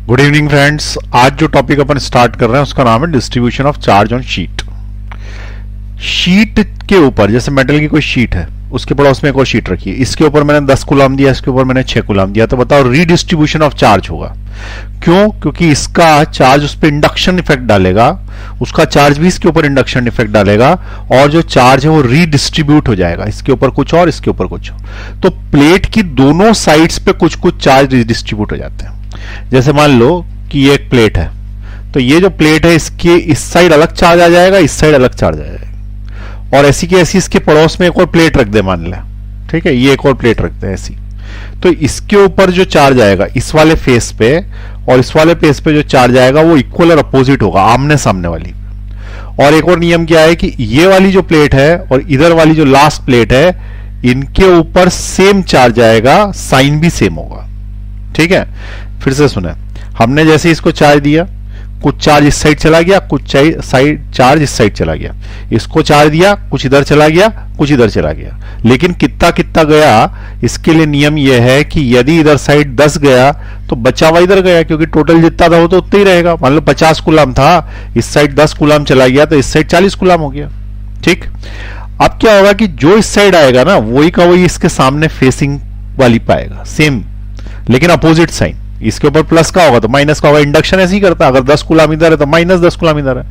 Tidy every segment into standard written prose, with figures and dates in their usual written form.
Good evening friends. आज जो topic अपन start कर रहे हैं उसका नाम है distribution of charge on sheet. Sheet के ऊपर जैसे मेटल की कोई शीट है, उसके पड़ोस में एक और शीट रखी है, इसके ऊपर मैंने 10 कूलम दिया, इसके ऊपर मैंने 6 कूलम दिया, तो बताओ रीडिस्ट्रीब्यूशन ऑफ चार्ज होगा। क्यों? क्योंकि इसका चार्ज उस पर इंडक्शन इफेक्ट डालेगा, उसका चार्ज भी इसके ऊपर इंडक्शन इफेक्ट डालेगा, और जो चार्ज है वो रीडिस्ट्रीब्यूट हो जाएगा, इसके ऊपर कुछ और इसके ऊपर कुछ और। तो प्लेट की दोनों साइड्स पे कुछ कुछ चार्ज रीडिस्ट्रीब्यूट हो जाते हैं। जैसे मान लो कि ये एक प्लेट है, तो ये जो प्लेट है इसके इस साइड अलग चार्ज आ जाएगा, इस साइड अलग चार्ज आ जाएगा, और ऐसी की ऐसी इसके पड़ोस में एक और प्लेट रख दे मान लें, ठीक है, ये एक और प्लेट रखते हैं ऐसी, तो इसके ऊपर जो चार्ज आएगा इस वाले फेस पे और इस वाले फेस पे जो चार्ज आएगा वो इक्वल और अपोजिट होगा, आमने सामने वाली। और एक और नियम क्या है कि ये वाली जो प्लेट है और इधर वाली जो लास्ट प्लेट है, इनके ऊपर सेम चार्ज आएगा, साइन भी सेम होगा। ठीक है, फिर से सुने, हमने जैसे इसको चार्ज दिया, कुछ चार्ज इस साइड चला गया, कुछ चार्ज इस साइड चला गया, इसको चार्ज दिया, कुछ इधर चला गया, कुछ इधर चला गया, लेकिन कितना कितना गया, इसके लिए नियम यह है कि यदि इधर साइड 10 गया तो बचा हुआ इधर गया, क्योंकि टोटल जितना था वो तो उतना ही रहेगा। मान लो 50 कूलम था, इस साइड 10 कूलम चला गया तो इस साइड 40 कूलम हो गया। ठीक, अब क्या होगा कि जो इस साइड आएगा ना वही का वही इसके सामने फेसिंग वाली पाएगा, सेम लेकिन अपोजिट साइन। इसके ऊपर प्लस का होगा तो माइनस का होगा, इंडक्शन ऐसे ही करता है, अगर 10 कूलम इधर है तो माइनस 10 कूलम इधर है।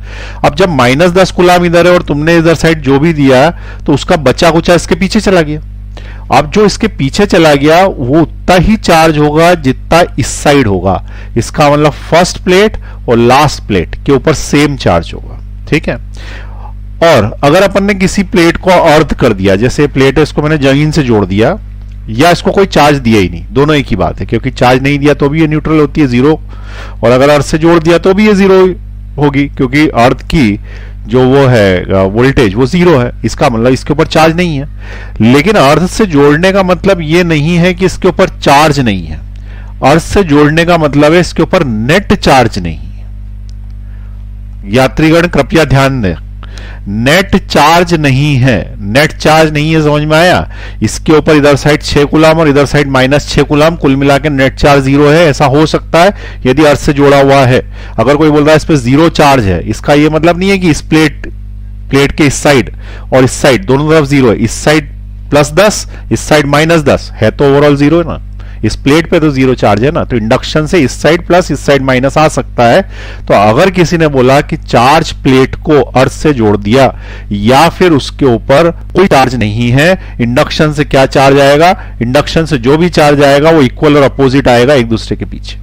अब जब माइनस 10 कूलम इधर है और तुमने इधर साइड जो भी दिया तो उसका बचा कुचा इसके पीछे चला गया। अब जो इसके पीछे चला गया वो उतना ही चार्ज होगा जितना इस साइड होगा, इसका मतलब फर्स्ट प्लेट और लास्ट प्लेट के ऊपर सेम चार्ज होगा। ठीक है, और अगर अपन ने किसी प्लेट को अर्थ कर दिया, जैसे प्लेट है इसको मैंने जमीन से जोड़ दिया, या इसको कोई चार्ज दिया ही नहीं, दोनों एक ही बात है, क्योंकि चार्ज नहीं दिया तो भी ये न्यूट्रल होती है, जीरो, और अगर अर्थ से जोड़ दिया तो भी ये जीरो होगी, क्योंकि अर्थ की जो वो है वोल्टेज वो जीरो है, इसका मतलब इसके ऊपर चार्ज नहीं है। लेकिन अर्थ से जोड़ने का मतलब ये नहीं है कि इसके ऊपर चार्ज नहीं है, अर्थ से जोड़ने का मतलब है इसके ऊपर नेट चार्ज नहीं है। यात्रीगण कृपया ध्यान दें, नेट चार्ज नहीं है, नेट चार्ज नहीं है, समझ में आया? इसके ऊपर इधर साइड 6 कूलम और इधर साइड माइनस 6 कूलम, कुल मिला के नेट चार्ज जीरो है। ऐसा हो सकता है यदि अर्थ से जोड़ा हुआ है। अगर कोई बोल रहा है इस पे जीरो चार्ज है, इसका यह मतलब नहीं है कि इस प्लेट के इस साइड और इस साइड दोनों तरफ जीरो है, इस साइड +10 इस साइड -10 है तो ओवरऑल जीरो है ना, इस प्लेट पे तो जीरो चार्ज है ना, तो इंडक्शन से इस साइड प्लस इस साइड माइनस आ सकता है। तो अगर किसी ने बोला कि चार्ज प्लेट को अर्थ से जोड़ दिया या फिर उसके ऊपर कोई चार्ज नहीं है, इंडक्शन से क्या चार्ज आएगा, इंडक्शन से जो भी चार्ज आएगा वो इक्वल और अपोजिट आएगा एक दूसरे के पीछे।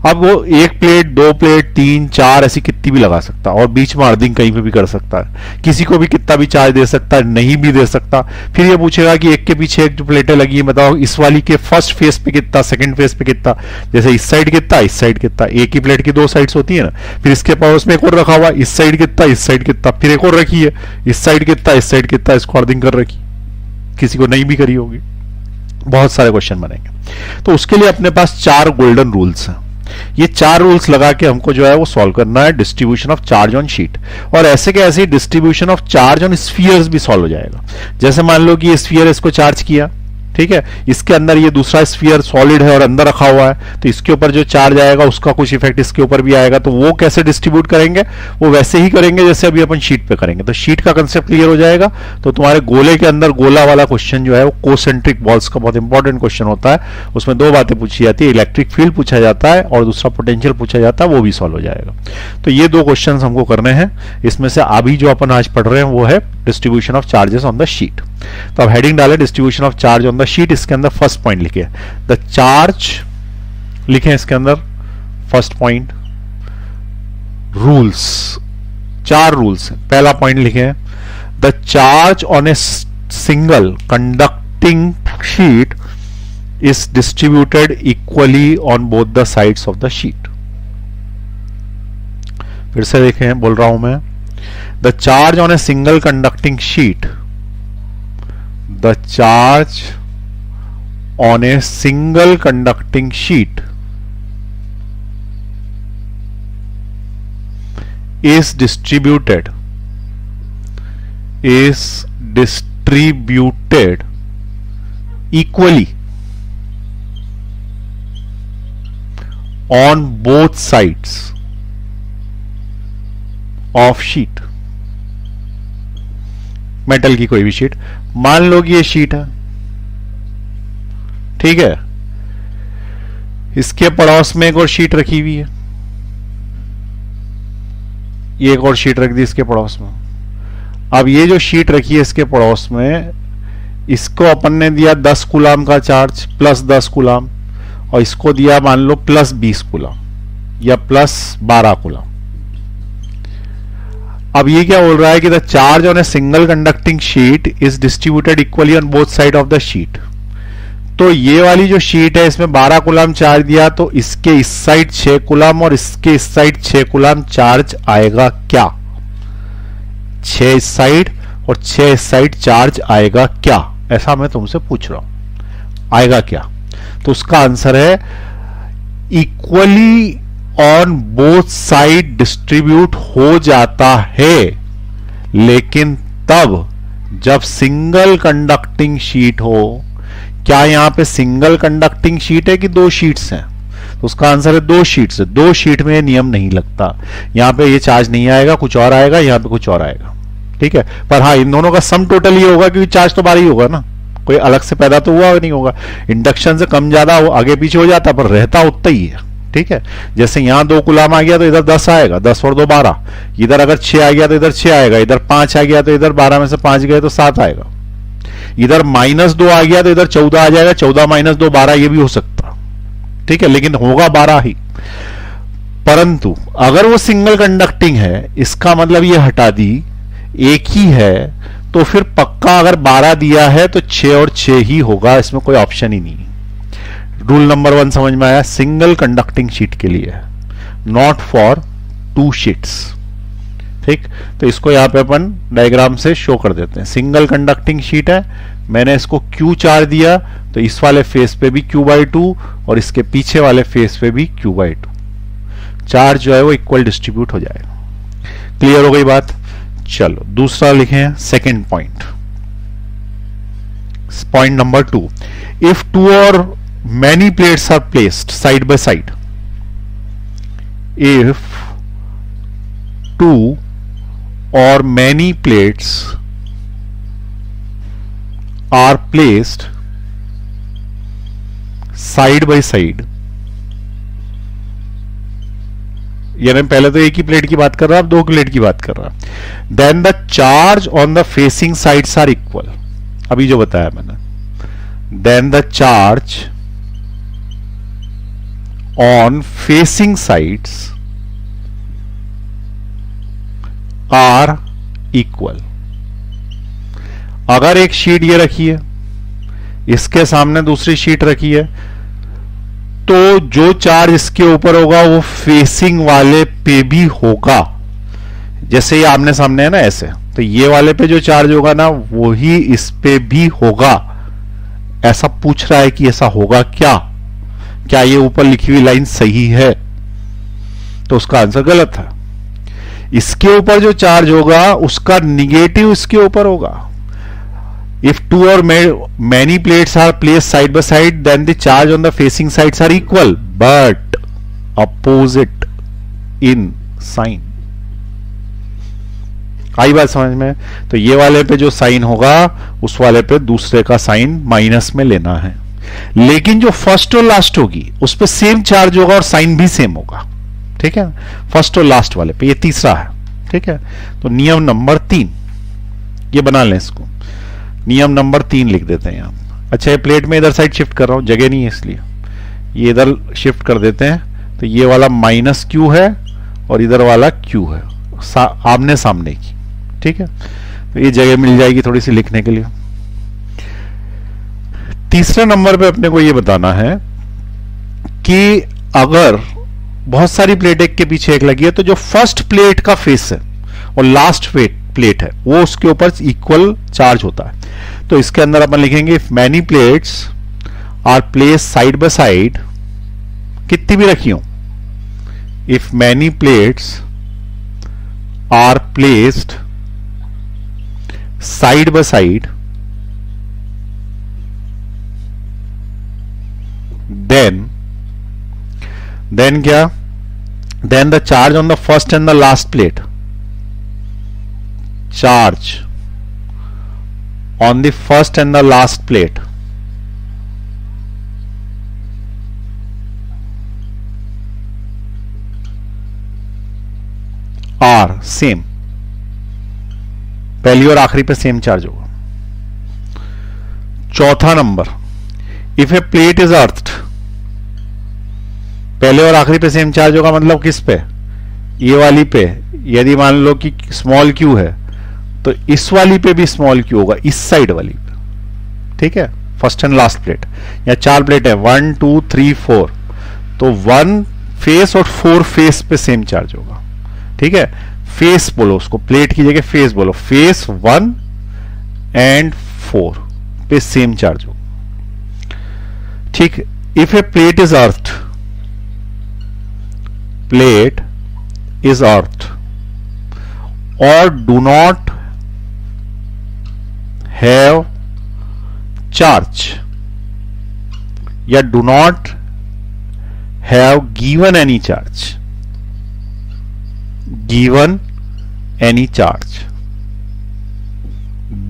अब वो एक प्लेट, दो प्लेट, 3, 4 ऐसी कितनी भी लगा सकता है, और बीच में अर्थिंग कहीं पे भी कर सकता है, किसी को भी कितना भी चार्ज दे सकता है, नहीं भी दे सकता। फिर ये पूछेगा कि एक के पीछे एक जो प्लेटें लगी है बताओ इस वाली के फर्स्ट फेस पे कितना, सेकंड फेस पे कितना, जैसे इस साइड कितना, इस साइड कितना, एक ही प्लेट की 2 साइड्स होती है ना, फिर इसके पास में एक और रखा हुआ, इस साइड कितना, इस साइड कितना, फिर एक और रखी है, इस साइड कितना, इस साइड कितना, इसको अर्थिंग कर रखी, किसी को नहीं भी करी होगी। बहुत सारे क्वेश्चन बनेंगे, तो उसके लिए अपने पास 4 गोल्डन रूल्स हैं। ये 4 रूल्स लगा के हमको जो है वो सॉल्व करना है distribution of charge on sheet. और ऐसे के ऐसे distribution of charge on spheres भी सॉल्व हो जाएगा। जैसे मान लो कि ये स्फीयर इसको चार्ज किया, ठीक है, इसके अंदर ये दूसरा स्फीयर सॉलिड है और अंदर रखा हुआ है, तो इसके ऊपर जो चार्ज आएगा उसका कुछ इफेक्ट इसके ऊपर भी आएगा। तो वो कैसे डिस्ट्रीब्यूट करेंगे, वो वैसे ही करेंगे जैसे अभी अपन शीट पे करेंगे। तो शीट का कंसेप्ट क्लियर हो जाएगा। तो तुम्हारे गोले के अंदर गोला वाला क्वेश्चन जो है वो कोसेंट्रिक बॉल्स का बहुत इंपॉर्टेंट क्वेश्चन होता है। उसमें 2 बातें पूछी जाती है, इलेक्ट्रिक फील्ड पूछा जाता है और दूसरा पोटेंशियल पूछा जाता है, वो भी सॉल्व हो जाएगा। तो ये 2 क्वेश्चन हमको करने हैं। इसमें से अभी जो अपन आज पढ़ रहे हैं वो है distribution of charges on the sheet. तो अब हेडिंग डाले distribution of charge on the sheet, इसके अंदर फर्स्ट पॉइंट लिखे द चार्ज, लिखे इसके अंदर फर्स्ट पॉइंट रूल्स, 4 रूल्स। पहला पॉइंट लिखे the charge on a single conducting sheet is distributed equally on both the sides of the sheet. फिर से देखें, बोल रहा हूं मैं, the charge on a single conducting sheet, the charge on a single conducting sheet is distributed equally on both sides of sheet, metal की कोई भी शीट, मान लो कि ये शीट है, ठीक है, इसके पड़ोस में एक और शीट रखी हुई है, ये एक और शीट रख दी इसके पड़ोस में। अब ये जो शीट रखी है इसके पड़ोस में, इसको अपन ने दिया 10 कूलाम का चार्ज प्लस 10 कूलाम, और इसको दिया मान लो प्लस 20 कूलाम या प्लस 12 कूलाम। अब ये क्या बोल रहा है कि the charge on a single conducting sheet is distributed equally on both side of the sheet. तो ये वाली जो शीट है इसमें 12 कूलाम चार्ज दिया, तो इसके इस साइड 6 कूलाम और इसके इस साइड 6 कूलाम चार्ज आएगा क्या? 6 इस साइड और 6 इस साइड चार्ज आएगा क्या? ऐसा मैं तुमसे पूछ रहा हूं, आएगा क्या? तो उसका आंसर है equally on both side distribute हो जाता है, लेकिन तब जब सिंगल कंडक्टिंग शीट हो। क्या यहां पे सिंगल कंडक्टिंग शीट है कि 2 शीट्स हैं? तो उसका आंसर है 2 शीट्स है। 2 शीट में नियम नहीं लगता, यहां पे ये चार्ज नहीं आएगा, कुछ और आएगा, यहां पे कुछ और आएगा, ठीक है। पर हाँ, इन दोनों का सम टोटल ये होगा क्योंकि चार्ज तो 12 ही होगा ना, कोई अलग से पैदा तो हुआ नहीं होगा। इंडक्शन से कम ज्यादा आगे पीछे हो जाता पर रहता उतना ही है, ठीक है। जैसे यहां 2 कूलाम आ गया तो इधर 10 आएगा, 10 और 2 12, इधर अगर 6 आ गया तो इधर 6 आएगा, इधर 5 आ गया तो इधर 12 में से 5 गए तो 7 आएगा, इधर -2 आ गया तो इधर 14 आ जाएगा, 14 - 2 12, ये भी हो सकता, ठीक है, लेकिन होगा 12 ही। परंतु अगर वो सिंगल कंडक्टिंग है, इसका मतलब ये हटा दी, एक ही है, तो फिर पक्का अगर 12 दिया है तो 6 और 6 ही होगा, इसमें कोई ऑप्शन ही नहीं। रूल नंबर 1 समझ में आया? सिंगल कंडक्टिंग शीट के लिए है, नॉट फॉर 2 शीट्स, ठीक। तो इसको यहां पे अपन डायग्राम से शो कर देते हैं। सिंगल कंडक्टिंग शीट है, मैंने इसको Q चार्ज दिया, तो इस वाले फेस पे भी Q/2 और इसके पीछे वाले फेस पे भी Q/2, चार्ज जो है वो इक्वल डिस्ट्रीब्यूट हो जाएगा। क्लियर हो गई बात? चलो दूसरा लिखें, second point, point number 2, if 2 और many plates are placed side by side, if 2 or many plates are placed side by side, यानी पहले तो एक ही प्लेट की बात कर रहा, अब 2 प्लेट की बात कर रहा, then the charge on the facing sides are equal. अभी जो बताया मैंने, then the charge on facing sides are equal। अगर एक शीट ये रखी है, इसके सामने दूसरी शीट रखी है, तो जो चार्ज इसके ऊपर होगा वो फेसिंग वाले पे भी होगा। जैसे ये आमने सामने है ना, ऐसे, तो ये वाले पे जो चार्ज होगा ना वही इस पे भी होगा। ऐसा पूछ रहा है कि ऐसा होगा क्या? क्या ये ऊपर लिखी हुई लाइन सही है? तो उसका आंसर गलत है। इसके ऊपर जो चार्ज होगा उसका निगेटिव इसके ऊपर होगा। इफ 2 और many plates are placed side by side, then the charge on the facing sides are equal but opposite in sign। आई बात समझ में? तो ये वाले पे जो साइन होगा उस वाले पे दूसरे का साइन माइनस में लेना है, लेकिन जो फर्स्ट और लास्ट होगी उस पे सेम चार्ज होगा और साइन भी सेम होगा, ठीक है, फर्स्ट और लास्ट वाले पे। ये तीसरा है, ठीक है। तो नियम नंबर 3 ये बना लें, इसको नियम नंबर 3 लिख देते हैं यहां। अच्छा, ये प्लेट में इधर साइड शिफ्ट कर रहा हूं, जगह नहीं है इसलिए ये इधर शिफ्ट कर देते हैं। तो ये वाला -Q है और इधर वाला Q है, आमने सामने की, ठीक है। तो ये जगह मिल जाएगी थोड़ी सी लिखने के लिए। तीसरे नंबर पे अपने को ये बताना है कि अगर बहुत सारी प्लेट एक के पीछे एक लगी है, तो जो फर्स्ट प्लेट का फेस है और लास्ट प्लेट है वो उसके ऊपर इक्वल चार्ज होता है। तो इसके अंदर अपन लिखेंगे if many plates are place side by side, कितनी भी रखी हो, if many plates are placed side by side, then then क्या, then the charge on the first and the last plate, charge on the first and the last plate are same, पहली और आखिरी पे same charge होगा। चौथा number, if a plate is earthed, पहले और आखिरी पे सेम चार्ज होगा, मतलब किस पे, ये वाली पे। यदि मान लो कि स्मॉल क्यू है तो इस वाली पे भी स्मॉल क्यू होगा, इस साइड वाली पे, ठीक है, फर्स्ट एंड लास्ट प्लेट। या 4 प्लेट है, 1 2 3 4, तो 1 फेस और 4 फेस पे सेम चार्ज होगा, ठीक है। फेस बोलो उसको, प्लेट की जगह फेस बोलो, फेस 1 एंड 4 पे सेम चार्ज होगा, ठीक। If a plate is earthed, plate is earthed और डू नॉट have charge या do not have given any charge, given any charge,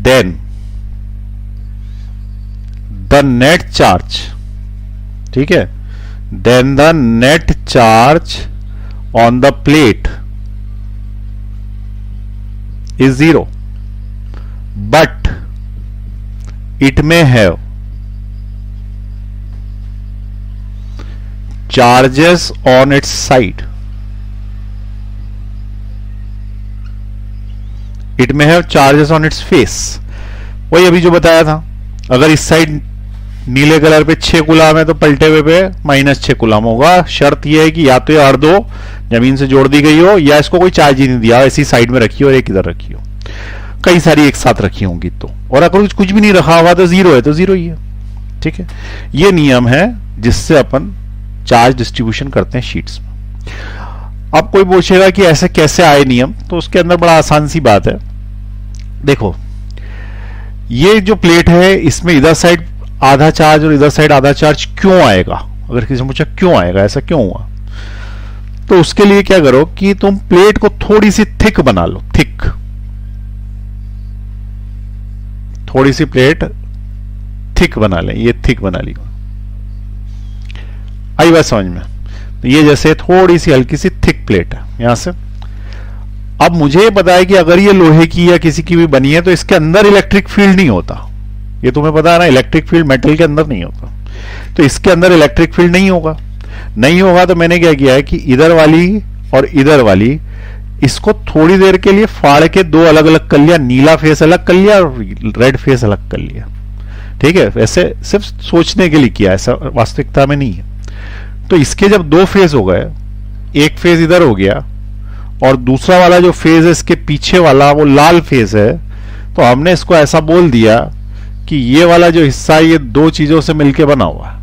then the net charge, ठीक है, then the net charge on the plate is 0, but it may have charges on its side, it may have charges on its face। वही अभी जो बताया था, अगर इस side नीले कलर पे 6 कूलाम है तो पलटे हुए पे -6 कूलाम होगा। शर्त यह है कि या तो ये अर्धो जमीन से जोड़ दी गई हो या इसको कोई चार्ज ही नहीं दिया, ऐसी साइड में रखी हो और एक इधर रखी हो, कई सारी एक साथ रखी होंगी तो। और अगर कुछ भी नहीं रखा हुआ तो 0 है तो 0 ही है, ठीक है। ये नियम है जिससे अपन चार्ज डिस्ट्रीब्यूशन करते हैं शीट्स में। अब कोई पूछेगा कि ऐसे कैसे आए नियम, तो उसके अंदर बड़ा आसान सी बात है। देखो, ये जो प्लेट है इसमें इधर साइड आधा चार्ज और इधर साइड आधा चार्ज क्यों आएगा, अगर किसी ने पूछा क्यों आएगा, ऐसा क्यों हुआ, तो उसके लिए क्या करो कि तुम प्लेट को थोड़ी सी थिक बना लो, थिक, थोड़ी सी प्लेट थिक बना लें, ये थिक बना ली, आई बात समझ में। तो ये जैसे थोड़ी सी हल्की सी थिक प्लेट है यहां से। अब मुझे पता है कि अगर ये लोहे की या किसी की भी बनी है तो इसके अंदर इलेक्ट्रिक फील्ड नहीं होता, ये तुम्हें पता है ना, इलेक्ट्रिक फील्ड मेटल के अंदर नहीं होता, तो इसके अंदर इलेक्ट्रिक फील्ड नहीं होगा। नहीं होगा तो मैंने क्या किया है कि इधर वाली और इधर वाली इसको थोड़ी देर के लिए फाड़ के 2 अलग अलग कर लिया, नीला फेस अलग कर लिया और रेड फेस अलग कर लिया, ठीक है। वैसे सिर्फ सोचने के लिए किया, ऐसा वास्तविकता में नहीं है। तो इसके जब 2 फेज हो गए, एक फेज इधर हो गया और दूसरा वाला जो फेज है इसके पीछे वाला वो लाल फेज है, तो हमने इसको ऐसा बोल दिया कि ये वाला जो हिस्सा है ये 2 चीजों से मिलकर बना हुआ है,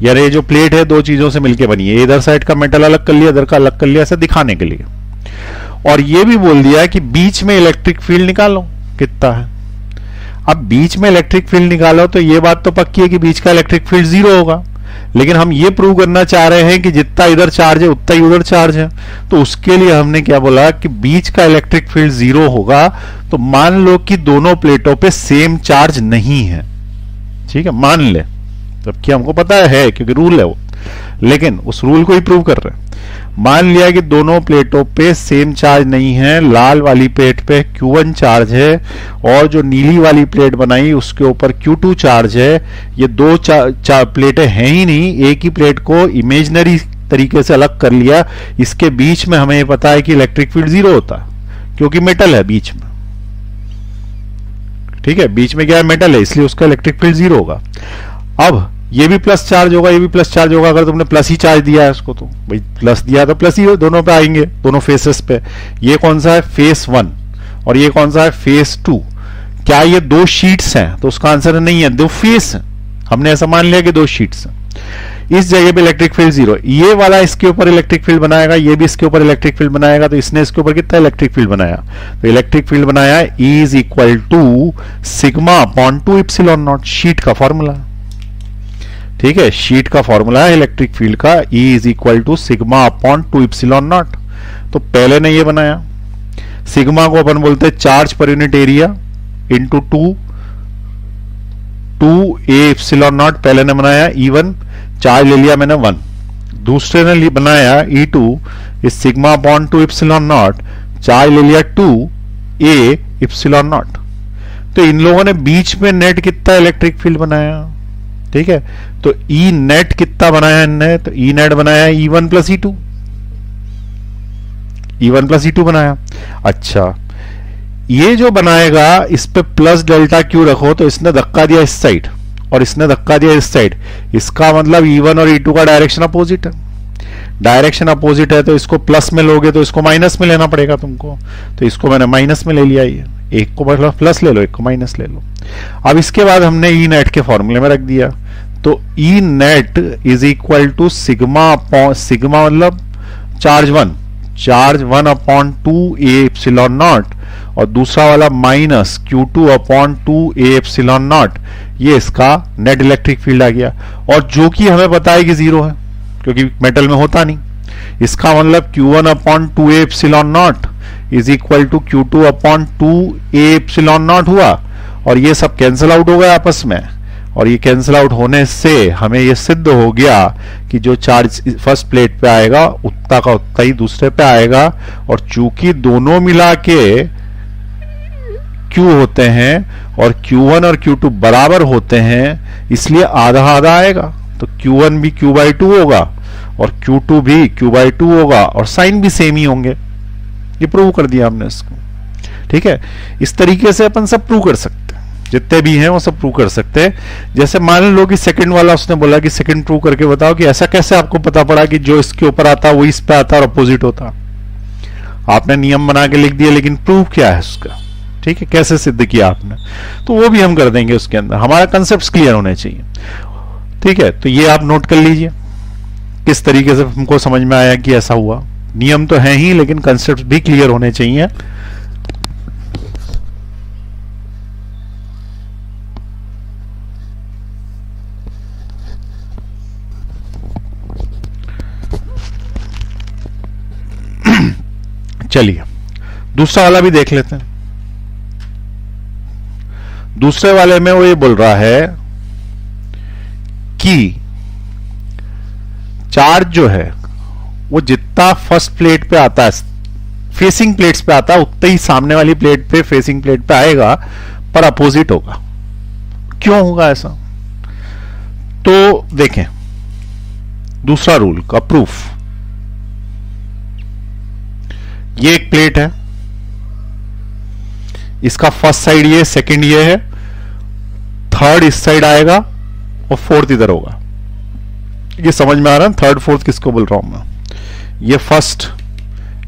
यार ये जो प्लेट है 2 चीजों से मिलकर बनी है। इधर साइड का मेटल अलग कर लिया, इधर का अलग कर लिया, ऐसा दिखाने के लिए। और ये भी बोल दिया कि बीच में इलेक्ट्रिक फील्ड निकालो कितना है। अब बीच में इलेक्ट्रिक फील्ड निकालो तो ये बात तो पक्की है कि बीच का इलेक्ट्रिक फील्ड 0 होगा, लेकिन हम ये प्रूव करना चाह रहे हैं कि जितना इधर चार्ज है उतना ही उधर चार्ज है। तो उसके लिए हमने क्या बोला कि बीच का इलेक्ट्रिक फील्ड 0 होगा, तो मान लो कि दोनों प्लेटों पे सेम चार्ज नहीं है, ठीक है, मान ले, जबकि हमको पता है क्योंकि रूल है वो, लेकिन उस रूल को ही प्रूव कर रहे हैं। मान लिया कि दोनों प्लेटों पे सेम चार्ज नहीं है, लाल वाली प्लेट पे Q1 चार्ज है और जो नीली वाली प्लेट बनाई उसके ऊपर Q2 चार्ज है। ये 2 प्लेटें हैं ही नहीं, एक ही प्लेट को इमेजिनरी तरीके से अलग कर लिया। इसके बीच में हमें पता है कि इलेक्ट्रिक फील्ड 0 होता है क्योंकि मेटल है बीच में, ठीक है, बीच में क्या है, मेटल है, इसलिए उसका इलेक्ट्रिक फील्ड 0 होगा। अब ये भी प्लस चार्ज होगा, ये भी प्लस चार्ज होगा। अगर तुमने प्लस ही चार्ज दिया है उसको, तो भाई प्लस दिया तो प्लस ही दोनों पे आएंगे, दोनों फेसेस पे। ये कौन सा है, फेस 1, और ये कौन सा है, फेस 2। क्या ये 2 शीट्स हैं, तो उसका आंसर नहीं है, 2 फेस हैं। हमने ऐसा मान लिया कि 2 शीट्स हैं। इस जगह पे इलेक्ट्रिक फील्ड 0, ये वाला इसके ऊपर इलेक्ट्रिक फील्ड बनाएगा, ये भी इसके ऊपर इलेक्ट्रिक फील्ड बनाएगा, तो इसने इसके ऊपर कितना इलेक्ट्रिक फील्ड बनाया, तो इलेक्ट्रिक फील्ड बनाया is equal to sigma upon 2 epsilon naught, sheet का फॉर्मूला, ठीक है, शीट का फॉर्मूला है इलेक्ट्रिक फील्ड का, E is equal to sigma upon 2 epsilon naught. तो पहले ने ये बनाया, सिग्मा को अपन बोलते हैं charge per unit area into 2 A epsilon not. पहले ने बनाया E1, चार्ज ले लिया मैंने 1। दूसरे ने बनाया E2 is sigma upon 2 epsilon not, charge ले लिया 2 ए इप्सिलॉन नॉट। तो इन लोगों ने बीच में नेट कितना इलेक्ट्रिक फील्ड बनाया, ठीक है। तो ई नेट कितना बनाया इनने, तो ई नेट बनाया E1 plus E2, E1 plus E2 बनाया। अच्छा, ये जो बनाएगा इस पे प्लस डेल्टा क्यू रखो, तो इसने धक्का दिया इस साइड और इसने धक्का दिया इस साइड, इसका मतलब E1 और E2 का डायरेक्शन अपोजिट है। डायरेक्शन अपोजिट है तो इसको प्लस में लोगे तो इसको माइनस में लेना पड़ेगा तुमको, तो इसको मैंने माइनस में ले लिया, ये एक को प्लस ले लो, एक को माइनस ले लो। अब इसके बाद हमने ई नेट के फॉर्मूले में रख दिया, तो E net is equal to sigma upon, sigma मतलब charge 1 upon 2 A epsilon naught, और दूसरा वाला minus Q2 upon 2 A epsilon naught. ये इसका नेट इलेक्ट्रिक फील्ड आ गया, और जो कि हमें पता है कि जीरो है क्योंकि मेटल में होता नहीं। इसका मतलब Q1 upon 2 A epsilon naught is equal to Q2 upon 2 A epsilon naught हुआ, और ये सब कैंसिल आउट हो गया आपस में, और ये कैंसिल आउट होने से हमें ये सिद्ध हो गया कि जो चार्ज फर्स्ट प्लेट पे आएगा उतना का उतना ही दूसरे पे आएगा, और चूंकि दोनों मिला के Q होते हैं और Q1 और Q2 बराबर होते हैं, इसलिए आधा आधा आएगा। तो Q1 भी Q/2 होगा और Q2 भी Q/2 होगा, और साइन भी सेम ही होंगे। ये प्रूव कर दिया हमने इसको, ठीक है। इस तरीके से अपन सब प्रूव कर सकते हैं, जितने भी हैं वो सब प्रूव कर सकते हैं। जैसे मान लो कि सेकंड वाला उसने बोला कि सेकंड प्रूव करके बताओ, कि ऐसा कैसे आपको पता पड़ा कि जो इसके ऊपर आता वो इस पे आता और अपोजिट होता। आपने नियम बना के लिख दिया, लेकिन प्रूव क्या है उसका, ठीक है, कैसे सिद्ध किया आपने, तो वो भी हम कर देंगे उसके अंदर। हमारा कंसेप्ट क्लियर होने चाहिए, ठीक है। तो ये आप नोट कर लीजिए किस तरीके से हमको समझ में आया कि ऐसा हुआ। नियम तो है ही, लेकिन कंसेप्ट भी क्लियर होने चाहिए। चलिए दूसरा वाला भी देख लेते हैं। दूसरे वाले में वो ये बोल रहा है कि चार्ज जो है वो जितना फर्स्ट प्लेट पे आता है, फेसिंग प्लेट्स पे आता है, उतना ही सामने वाली प्लेट पे, फेसिंग प्लेट पे आएगा, पर अपोजिट होगा। क्यों होगा ऐसा? तो देखें दूसरा रूल का प्रूफ। ये एक प्लेट है, इसका फर्स्ट साइड ये, सेकंड ये है, थर्ड इस साइड आएगा और फोर्थ इधर होगा। ये समझ में आ रहा है? थर्ड फोर्थ किसको बोल रहा हूं मैं? ये फर्स्ट,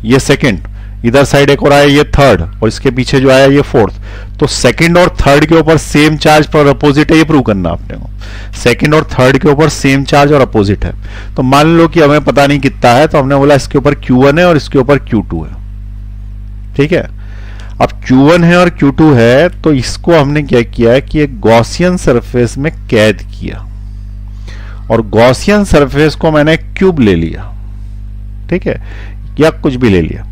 ये सेकंड, इधर साइड एक और आया ये थर्ड, और इसके पीछे जो आया ये फोर्थ। तो सेकंड और थर्ड के ऊपर सेम चार्ज पर अपोजिट है, ये प्रूव करना आपने को। सेकंड और थर्ड के ऊपर सेम चार्ज और अपोजिट है। तो मान लो कि हमें पता नहीं कितना है, तो हमने बोला इसके ऊपर Q1 है और इसके ऊपर Q2 है, ठीक है। अब Q1 है और Q2 है, तो इसको हमने क्या किया है कि एक गॉसियन सरफेस में कैद किया, और गॉसियन सरफेस को मैंने क्यूब ले लिया, ठीक है, या कुछ भी ले लिया।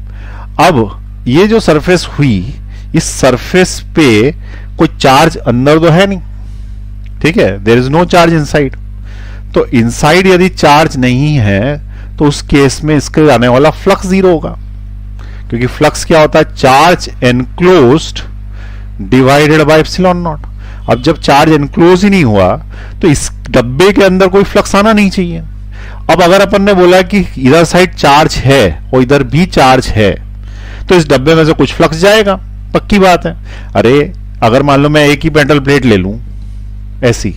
अब ये जो सरफेस हुई, इस सरफेस पे कोई चार्ज अंदर तो है नहीं, ठीक है, there is no charge inside. तो इनसाइड यदि चार्ज नहीं है तो उस केस में इसके आने वाला फ्लक्स जीरो होगा, क्योंकि फ्लक्स क्या होता है? Charge enclosed divided by epsilon not. अब जब चार्ज एनक्लोज ही नहीं हुआ तो इस डब्बे के अंदर कोई फ्लक्स आना नहीं चाहिए। अब अगर अपन ने बोला कि इधर साइड चार्ज है और इधर भी चार्ज है, तो इस डब्बे में से कुछ फ्लक्स जाएगा, पक्की बात है। अरे अगर मान लो मैं एक ही मेटल प्लेट ले लूं ऐसी,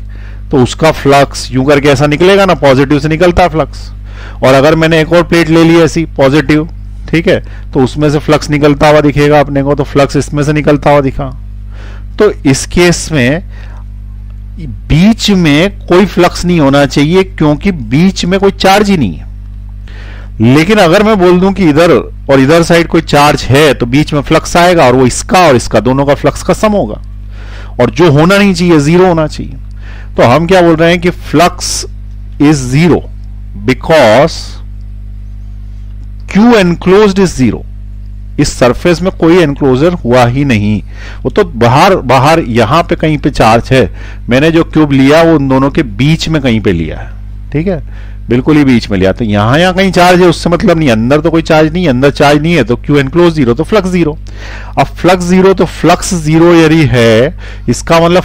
तो उसका फ्लक्स यूं करके ऐसा निकलेगा ना, पॉजिटिव से निकलता फ्लक्स। और अगर मैंने एक और प्लेट ले ली ऐसी पॉजिटिव, ठीक है, तो उसमें से फ्लक्स निकलता हुआ दिखेगा अपने को, तो फ्लक्स इसमें से निकलता हुआ दिखा। तो इस केस में बीच में कोई फ्लक्स नहीं होना चाहिए, क्योंकि बीच में कोई चार्ज ही नहीं है। लेकिन अगर मैं बोल दूं कि इधर और इधर साइड कोई चार्ज है, तो बीच में फ्लक्स आएगा, और वो इसका और इसका दोनों का फ्लक्स का सम होगा, और जो होना नहीं चाहिए जीरो होना चाहिए। तो हम क्या बोल रहे हैं कि flux is 0 because Q enclosed is 0. इस सरफेस में कोई एनक्लोजर हुआ ही नहीं, वो तो बाहर बाहर यहां पे कहीं पे चार्ज है। मैंने जो क्यूब लिया वो उन दोनों के बीच में कहीं पे लिया है, ठीक है, बिल्कुल ही बीच में लिया। तो यहां कहीं चार्ज है उससे मतलब नहीं, अंदर तो कोई चार्ज नहीं है, अंदर चार्ज नहीं है तो क्यू एनक्लोज 0 तो फ्लक्स 0। अब फ्लक्स 0 तो फ्लक्स 0 यदि है, इसका मतलब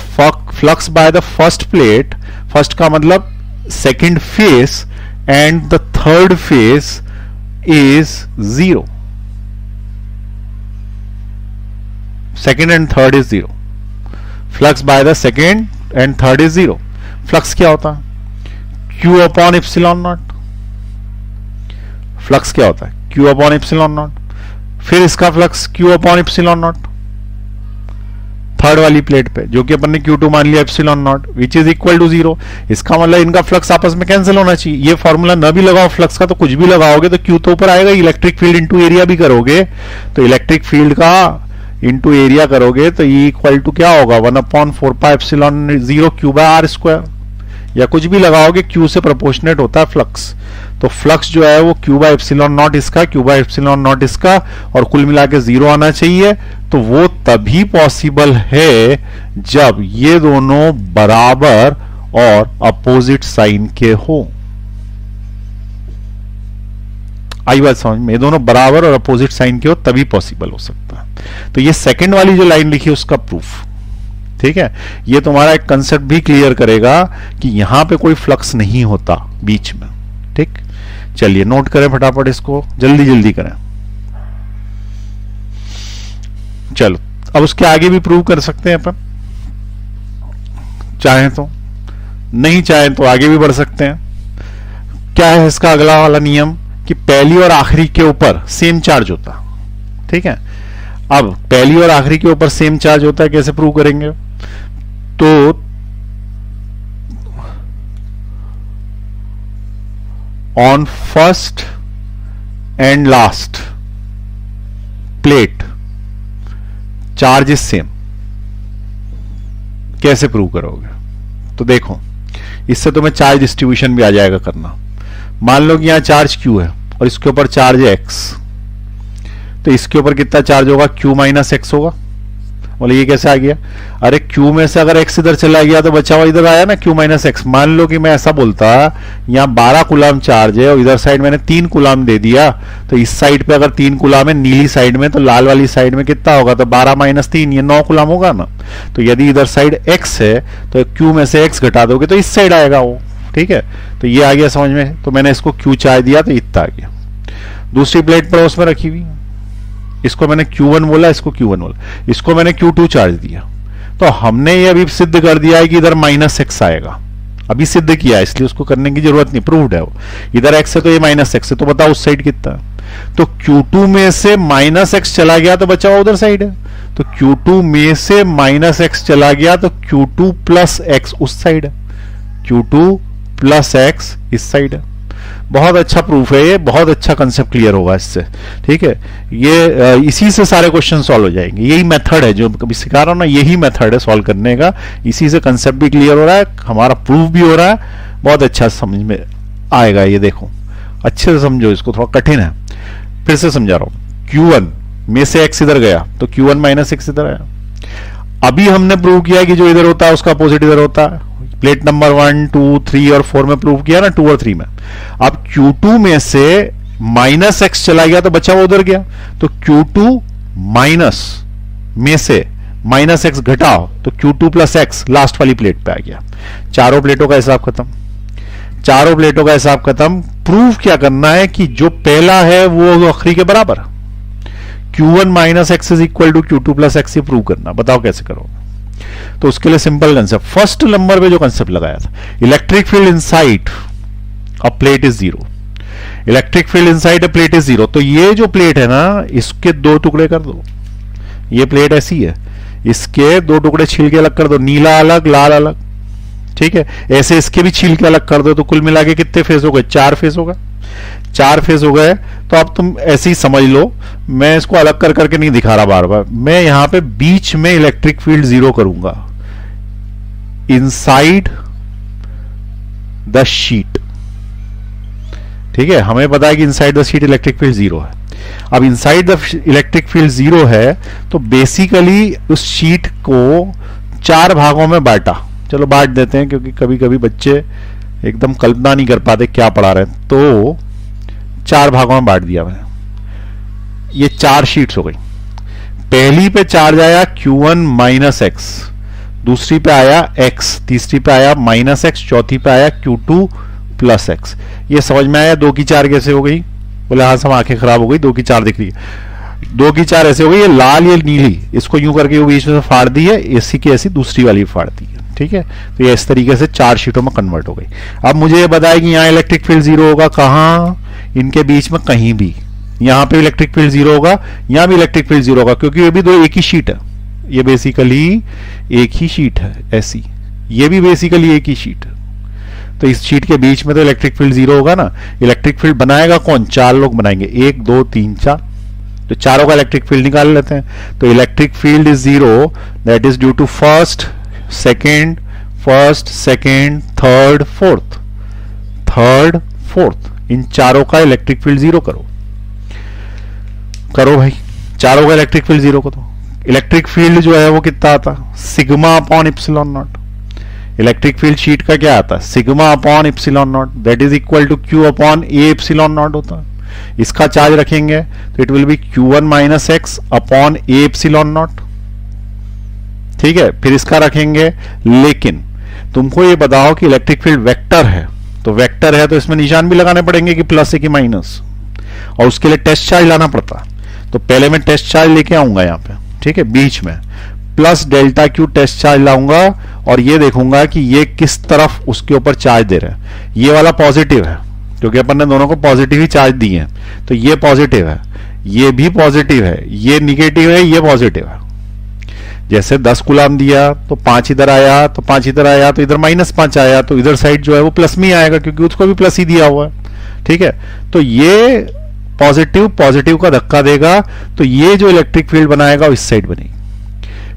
flux by the first plate, first का मतलब second face and the third phase is 0. Second and third is 0. Flux by the second and third is 0. Flux क्या होता है? Q upon epsilon naught. Flux क्या होता है? Q upon epsilon naught. फिर इसका flux Q upon epsilon naught. Third वाली plate पे, जो कि अपन ने Q2 मान लिया epsilon naught, which is equal to 0। इसका मतलब इनका फ्लक्स आपस में कैंसिल होना चाहिए। ये फॉर्मूला न भी लगाओ फ्लक्स का तो कुछ भी लगाओगे तो Q तो ऊपर आएगा। इलेक्ट्रिक फील्ड इंटू एरिया भी करोगे तो इलेक्ट्रिक फील्ड का इंटू एरिया करोगे तो ये इक्वल टू क्या होगा, 1/4 pi epsilon 0 Q by R square, या कुछ भी लगाओगे Q से प्रोपोर्शनेट होता है फ्लक्स। तो फ्लक्स जो है वो Q बाय एप्सिलॉन नॉट इसका, Q बाय एप्सिलॉन नॉट इसका, और कुल मिला के 0 आना चाहिए। तो वो तभी पॉसिबल है जब ये दोनों बराबर और अपोजिट साइन के हो। आई बात समझ में? ये दोनों बराबर और अपोजिट साइन के हो तभी पॉसिबल हो सकता है। तो ये सेकंड वाली जो लाइन लिखी उसका प्रूफ, ठीक है। ये तुम्हारा एक कंसेप्ट भी क्लियर करेगा कि यहां पे कोई फ्लक्स नहीं होता बीच में, ठीक। चलिए नोट करें फटाफट इसको, जल्दी जल्दी करें। चलो अब उसके आगे भी प्रूव कर सकते हैं अपन, चाहें तो, नहीं चाहें तो आगे भी बढ़ सकते हैं। क्या है इसका अगला वाला नियम कि पहली और आखिरी के ऊपर सेम चार्ज होता, ठीक है। अब पहली और आखिरी के ऊपर सेम चार्ज होता है, कैसे प्रूव करेंगे? तो on first and last plate charge is same. कैसे प्रूव करोगे? तो देखो, इससे तुम्हें चार्ज डिस्ट्रीब्यूशन भी आ जाएगा करना। मान लो कि यहां चार्ज Q है और इसके ऊपर चार्ज है X, तो इसके ऊपर कितना चार्ज होगा? Q माइनस एक्स होगा। बोले ये कैसे आ गया? अरे Q में से अगर X इधर चला गया तो बचा हुआ इधर आया ना, Q माइनस एक्स। मान लो कि मैं ऐसा बोलता, यहाँ 12 कूलाम चार्ज है और इधर साइड मैंने 3 कूलाम दे दिया, तो इस साइड पे अगर 3 कूलाम है नीली साइड में, तो लाल वाली साइड में कितना होगा? तो 12 माइनस 3, ये 9 कूलाम होगा ना। तो यदि इधर साइड X है तो Q में से X घटा दोगे तो इस साइड आएगा वो, ठीक है। तो ये आ गया समझ में। तो मैंने इसको Q चार्ज दिया तो इतना आ गया। दूसरी प्लेट पर उसमें रखी हुई, इसको मैंने Q1 बोला, इसको Q1 बोला, इसको मैंने Q2 चार्ज दिया। तो हमने ये अभी सिद्ध कर दिया है कि इधर माइनस एक्स आएगा, अभी सिद्ध किया, इसलिए उसको करने की जरूरत नहीं, प्रूव्ड है वो। इधर एक्स है तो ये माइनस एक्स है, तो बताओ उस साइड कितना है? तो Q2 में से माइनस एक्स चला गया तो बचा हुआ उधर साइड है। तो Q2 में से माइनस एक्स चला गया तो Q2 प्लस एक्स उस साइड है, Q2 प्लस एक्स इस साइड है। बहुत अच्छा प्रूफ है ये, बहुत अच्छा कंसेप्ट क्लियर होगा इससे, ठीक है। ये इसी से सारे क्वेश्चन सॉल्व हो जाएंगे। यही मेथड है जो कभी सिखा रहा हूं ना, यही मेथड है सॉल्व करने का। इसी से कंसेप्ट भी क्लियर हो रहा है, हमारा प्रूफ भी हो रहा है, बहुत अच्छा समझ में आएगा। ये देखो अच्छे से समझो इसको, थोड़ा कठिन है, फिर से समझा रहा हूं। Q1 में से x इधर गया तो Q1 माइनस एक्स इधर आया। अभी हमने प्रूव किया कि जो इधर होता है उसका अपोजिट इधर होता है। प्लेट नंबर 1, 2, 3 और 4 में प्रूव किया ना, 2 और 3 में। अब Q2 में से माइनस एक्स चला गया तो बचा वो उधर गया, तो Q2 माइनस में से माइनस एक्स घटाओ तो Q2 प्लस एक्स लास्ट वाली प्लेट पे आ गया। चारों प्लेटों का हिसाब खत्म, चारों प्लेटों का हिसाब खत्म। प्रूफ क्या करना है कि जो पहला है वो आखिरी के बराबर, Q1 minus x is equal to Q2 plus x, ये प्रूव करना। बताओ कैसे करोगे? तो उसके लिए सिंपल कंसेप्ट, फर्स्ट नंबर पे जो कंसेप्ट लगाया था, electric field inside a plate is 0, electric field inside a plate is 0। तो ये जो प्लेट है ना, इसके 2 टुकड़े कर दो। ये प्लेट ऐसी है, इसके 2 टुकड़े छील के अलग कर दो, नीला अलग लाल अलग, ठीक है। ऐसे इसके भी छील के अलग कर दो, तो कुल मिला के कितने फेज हो गए? 4 फेज हो गए, 4 फेज हो गए। तो अब तुम ऐसे ही समझ लो, मैं इसको अलग कर करके नहीं दिखा रहा बार बार। मैं यहां पे बीच में इलेक्ट्रिक फील्ड 0 करूंगा, इनसाइड द शीट। ठीक है, हमें पता है कि inside the sheet electric field zero है। अब inside the electric field zero है तो बेसिकली उस शीट को 4 भागों में बांटा। चलो बांट देते हैं, क्योंकि कभी कभी बच्चे एकदम कल्पना नहीं कर पाते क्या पढ़ा रहे हैं। तो 4 भागों में बांट दिया मैंने। ये 4 शीट्स हो गई। पहली पे चार्ज आया Q1 माइनस एक्स, दूसरी पे आया x, तीसरी पे आया माइनस एक्स, चौथी पे आया Q2 प्लस एक्स। ये समझ में आया 2 की 4 कैसे हो गई? बोले हाँ सब आंखें खराब हो गई, 2 की 4 दिख रही है। 2 की 4 ऐसे हो गई, ये लाल ये नीली, इसको यूं करके वो बीच में से फाड़ दी है, ऐसी की ऐसी दूसरी वाली फाड़ दी है। ठीक है, तो ये इस तरीके से 4 शीटों में कन्वर्ट हो गई। अब मुझे ये बताया कि यहाँ इलेक्ट्रिक फील्ड जीरो होगा, कहाँ? इनके बीच में कहीं भी। यहाँ पे इलेक्ट्रिक फील्ड जीरो होगा, यहाँ भी इलेक्ट्रिक फील्ड जीरो होगा, क्योंकि ये भी दो एक ही शीट है। ये बेसिकली एक ही शीट है ऐसी, ये भी बेसिकली एक ही शीट है। तो इस शीट के बीच में तो इलेक्ट्रिक फील्ड जीरो होगा ना। इलेक्ट्रिक फील्ड बनाएगा कौन? 4 लोग बनाएंगे, 1 2 3 4। तो चारों का इलेक्ट्रिक फील्ड निकाल लेते हैं। तो electric field is zero, that is due to first second, third fourth. इन चारों का इलेक्ट्रिक फील्ड जीरो करो भाई, चारों का इलेक्ट्रिक फील्ड जीरो को। तो इलेक्ट्रिक फील्ड जो है वो कितना आता? Sigma upon epsilon naught. Electric field sheet का क्या आता है? Sigma upon epsilon naught, that is equal to Q upon A epsilon naught होता है। इसका चार्ज रखेंगे तो it will be Q1 minus x upon A epsilon naught. ठीक है, फिर इसका रखेंगे। लेकिन तुमको ये बताओ कि इलेक्ट्रिक फील्ड वेक्टर है, तो वेक्टर है तो इसमें निशान भी लगाने पड़ेंगे कि प्लस है कि माइनस, और उसके लिए टेस्ट चार्ज लाना पड़ता। तो पहले मैं टेस्ट चार्ज लेके आऊंगा यहाँ पे, ठीक है, बीच में plus delta Q test charge लाऊंगा, और ये देखूंगा कि ये किस तरफ उसके ऊपर चार्ज दे रहे हैं। ये वाला पॉजिटिव है, क्योंकि अपन ने दोनों को पॉजिटिव ही चार्ज दिए हैं, तो ये पॉजिटिव है, ये भी पॉजिटिव है, ये निगेटिव है, ये पॉजिटिव है। जैसे 10 कूलाम दिया तो 5 इधर आया, तो 5 इधर आया, तो इधर -5 आया, तो इधर साइड जो है वो प्लस में ही आएगा, क्योंकि उसको भी प्लस ही दिया हुआ है। ठीक है, तो ये पॉजिटिव का धक्का देगा, तो ये जो इलेक्ट्रिक फील्ड बनाएगा वो इस साइड बनेगी।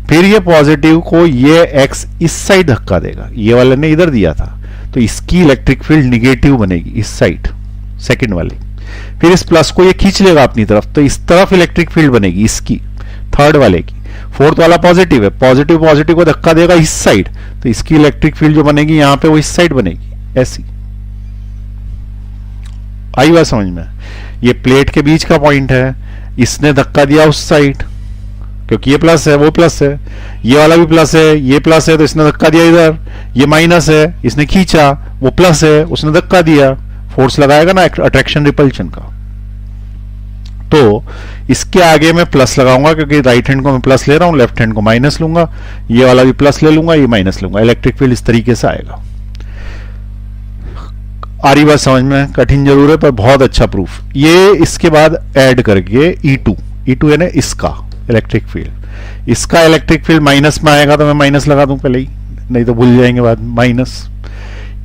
फिर ये पॉजिटिव को ये एक्स इस साइड धक्का देगा, ये वाले ने इधर दिया था, तो इसकी इलेक्ट्रिक फील्ड निगेटिव बनेगी इस साइड, सेकंड वाली। फिर इस प्लस को ये खींच लेगा अपनी तरफ, तो इस तरफ इलेक्ट्रिक फील्ड बनेगी इसकी, थर्ड वाले की। फोर्थ वाला पॉजिटिव है, पॉजिटिव को धक्का देगा इस साइड, तो इसकी इलेक्ट्रिक फील्ड जो बनेगी यहां पे वो इस साइड बनेगी, ऐसी। आई बात समझ में? ये प्लेट के बीच का पॉइंट है, इसने धक्का दिया उस साइड, क्योंकि ये प्लस है वो प्लस है, ये वाला भी प्लस है ये प्लस है, तो इसने धक्का दिया इधर। ये माइनस है, इसने खींचा, वो प्लस है, उसने धक्का दिया, फोर्स लगाएगा ना अट्रैक्शन रिपल्शन का। तो इसके आगे मैं प्लस लगाऊंगा, क्योंकि राइट हैंड को मैं प्लस ले रहा हूं, लेफ्ट हैंड को माइनस लूंगा, ये वाला भी प्लस ले लूंगा, ये माइनस लूंगा। इलेक्ट्रिक फील्ड इस तरीके से आएगा। आ रही बात समझ में? कठिन जरूर है पर बहुत अच्छा प्रूफ। ये इसके बाद ऐड करके E2 है ना, इसका इलेक्ट्रिक फील्ड, इसका इलेक्ट्रिक फील्ड माइनस में आएगा, तो मैं माइनस लगा दूं पहले ही, नहीं तो भूल जाएंगे बाद। Minus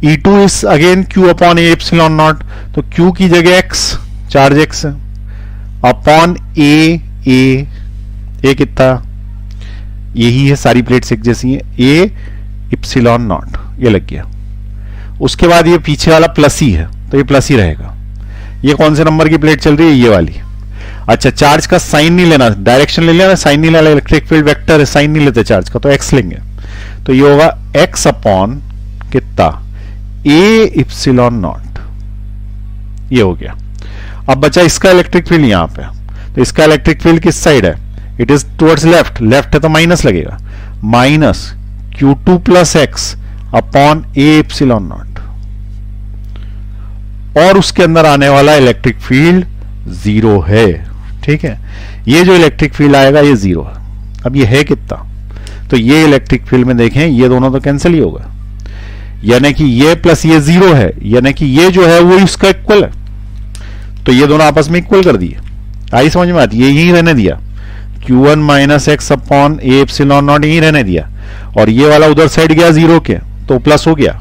E2 is again Q upon A epsilon not, तो Q की जगह x, चार्ज x है, अपॉन ए कितना? यही है, सारी प्लेट्स एक जैसी हैं, ए इप्सिलॉन नॉट, ये लग गया। उसके बाद ये पीछे वाला प्लस ही है, तो ये प्लस ही रहेगा। ये कौन से नंबर की प्लेट चल रही है? ये वाली। अच्छा, चार्ज का साइन नहीं लेना, डायरेक्शन ले लेना, साइन नहीं लेना, इलेक्ट्रिक फील्ड वेक्टर है, साइन नहीं लेते चार्ज का, तो एक्स लेंगे। तो ये होगा एक्स अपॉन कितना? ए इप्सिलॉन नॉट, ये हो गया। अब बचा इसका इलेक्ट्रिक फील्ड यहां पे, तो इसका इलेक्ट्रिक फील्ड किस साइड है? It is towards left, left है तो माइनस लगेगा, minus Q2 plus x upon A epsilon not, और उसके अंदर आने वाला इलेक्ट्रिक फील्ड 0 है। ठीक है, ये जो इलेक्ट्रिक फील्ड आएगा ये 0 है। अब ये है कितना? तो ये इलेक्ट्रिक फील्ड में देखें, ये दोनों तो कैंसिल ही होगा, यानी कि ये प्लस ये 0 है, यानी कि ये जो है वो इसका इक्वल है, तो ये दोनों आपस में इक्वल कर दिए। आई समझ में आती? ये यही रहने दिया, Q1 minus x upon A epsilon not यही रहने दिया, और ये वाला उधर साइड गया 0 के, तो प्लस हो गया,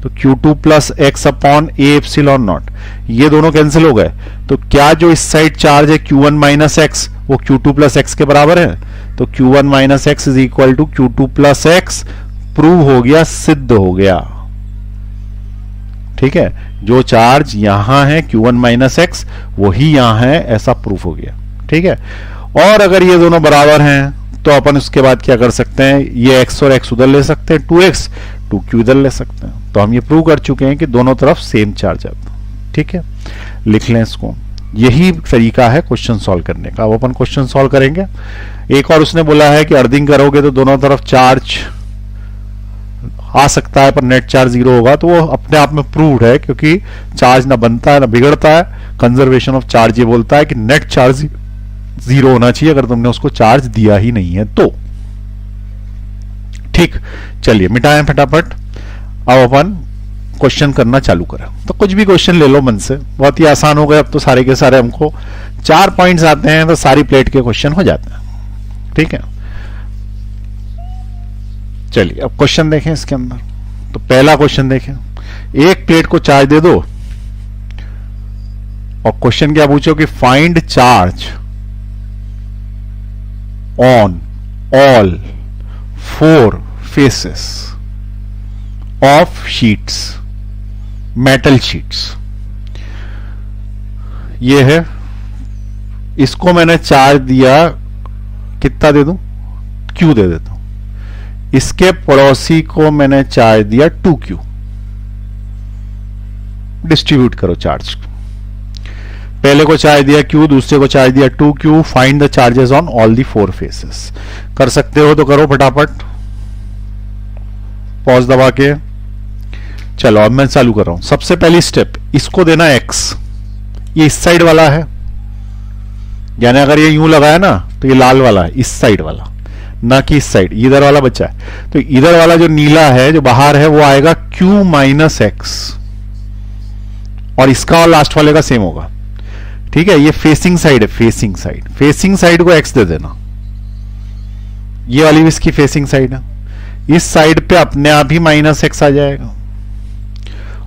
तो Q2 प्लस एक्स अपॉन ए एप्सिलॉन नॉट, ये दोनों कैंसिल हो गए। तो क्या जो इस साइड चार्ज है Q1 माइनस एक्स वो Q2 प्लस एक्स के बराबर है? तो Q1 minus x is equal to Q2 plus x, prove हो गया, सिद्ध हो गया। ठीक है, जो चार्ज यहां है Q1 माइनस एक्स वही यहां है, ऐसा प्रूफ हो गया। ठीक है, और अगर ये दोनों बराबर हैं तो अपन उसके बाद क्या कर सकते हैं, ये x और x उधर ले सकते हैं, 2x 2q इधर ले सकते हैं। तो हम ये प्रूव कर चुके हैं कि दोनों तरफ सेम चार्ज आता है। ठीक है, लिख लें इसको। यही तरीका है क्वेश्चन सॉल्व करने का। अब अपन क्वेश्चन सॉल्व करेंगे। एक और उसने बोला है कि अर्थिंग करोगे तो दोनों तरफ चार्ज आ सकता है पर नेट चार्ज जीरो होगा, तो वो अपने आप में प्रूव्ड है, क्योंकि चार्ज ना बनता है ना बिगड़ता है। कंजर्वेशन ऑफ चार्ज ये बोलता है कि नेट चार्ज जीरो होना चाहिए अगर तुमने उसको चार्ज दिया ही नहीं है तो। ठीक, चलिए मिटाएं फटाफट। अब अपन क्वेश्चन करना चालू करें। तो कुछ भी क्वेश्चन ले लो मन से, बहुत ही आसान हो गए अब तो। सारे के सारे हमको 4 पॉइंट्स आते हैं तो सारी प्लेट के क्वेश्चन हो जाते हैं। ठीक है, चलिए अब क्वेश्चन देखें इसके अंदर। तो पहला क्वेश्चन देखें, एक प्लेट को चार्ज दे दो और क्वेश्चन क्या पूछो कि find charge on all 4 faces of sheets, metal sheets. ये है, इसको मैंने चार्ज दिया, कितना दे दूं, Q दे देता हूं। इसके पड़ोसी को मैंने चार्ज दिया 2Q। डिस्ट्रीब्यूट करो चार्ज को। पहले को चार्ज दिया Q, दूसरे को चार्ज दिया 2Q। Find the charges on all the 4 faces. कर सकते हो तो करो फटाफट, पॉज दबा के। चलो अब मैं चालू कर रहा हूं। सबसे पहली स्टेप, इसको देना x। ये इस साइड वाला है, यानी अगर ये यूं लगाया ना तो ये लाल वाला है, इस साइड वाला, ना कि इस साइड, इधर वाला बचा है। तो इधर वाला जो नीला है जो बाहर है वो आएगा Q माइनस एक्स, और इसका और लास्ट वाले का सेम होगा। ठीक है, ये फेसिंग साइड है, फेसिंग साइड। फेसिंग साइड को x दे देना। ये वाली भी इसकी फेसिंग साइड है। इस साइड पे अपने आप ही माइनस एक्स आ जाएगा,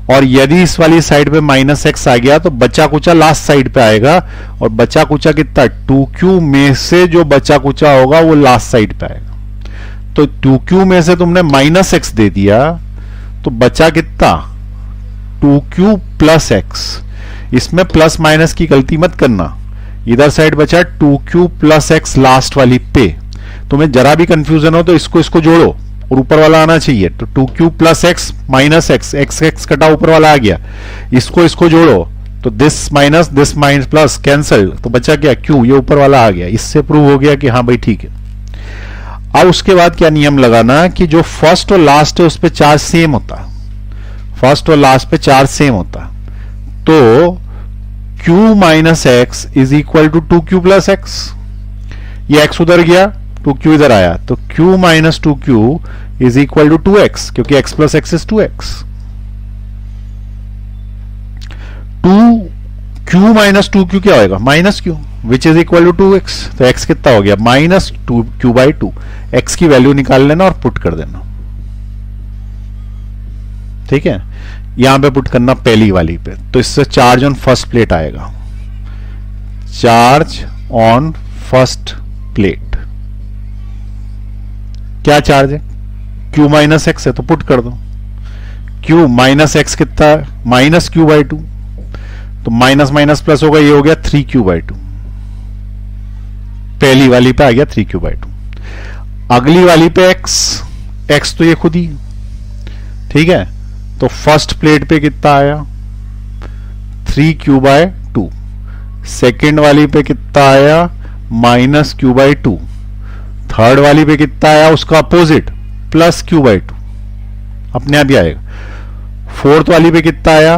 और यदि इस वाली साइड पे माइनस एक्स आ गया तो बचा कुचा लास्ट साइड पे आएगा, और बचा कुचा कितना, 2Q में से जो बचा कुचा होगा वो लास्ट साइड पे आएगा। तो 2Q में से तुमने माइनस एक्स दे दिया तो बचा कितना, 2Q प्लस एक्स। इसमें प्लस माइनस की गलती मत करना, इधर साइड बचा 2Q प्लस एक्स लास्ट वाली पे। तुम्हें जरा भी कंफ्यूजन हो तो इसको जोड़ो और ऊपर वाला आना चाहिए। तो 2Q plus x minus x, x x कटा ऊपर वाला आ गया, इसको जोड़ो तो दिस माइनस प्लस कैंसल, तो बचा क्या Q, ये ऊपर वाला आ गया। इससे प्रूव हो गया कि हाँ भाई ठीक है। अब उसके बाद क्या नियम लगाना कि जो फर्स्ट और लास्ट है उस पर चार्ज सेम होता है, फर्स्ट और लास्ट पे चार्ज सेम होता है। तो Q minus x is equal to 2Q plus x. ये x उधर गया, 2Q इधर आया, तो Q minus 2Q is equal to 2x, क्योंकि x plus x is 2x। 2Q minus 2Q क्या होगा, minus Q, which is equal to 2x। तो x कितना हो गया, माइनस 2Q बाई 2। x की वैल्यू निकाल लेना और पुट कर देना। ठीक है, यहां पे पुट करना पहली वाली पे, तो इससे चार्ज ऑन फर्स्ट प्लेट आएगा, चार्ज ऑन फर्स्ट प्लेट। क्या चार्ज है, Q माइनस एक्स है, तो पुट कर दो। Q माइनस एक्स कितना है, माइनस Q बाई 2, तो माइनस माइनस प्लस होगा, ये हो गया 3Q बाई 2। पहली वाली पे आ गया 3Q बाई 2। अगली वाली पे x तो ये खुद ही, ठीक है। तो फर्स्ट प्लेट पे कितना आया, 3Q बाय 2। सेकेंड वाली पे कितना आया, माइनस Q बाई 2। थर्ड वाली पे कितना आया, उसका अपोजिट, प्लस Q बाई 2, अपने आप ही आएगा। फोर्थ वाली पे कितना आया,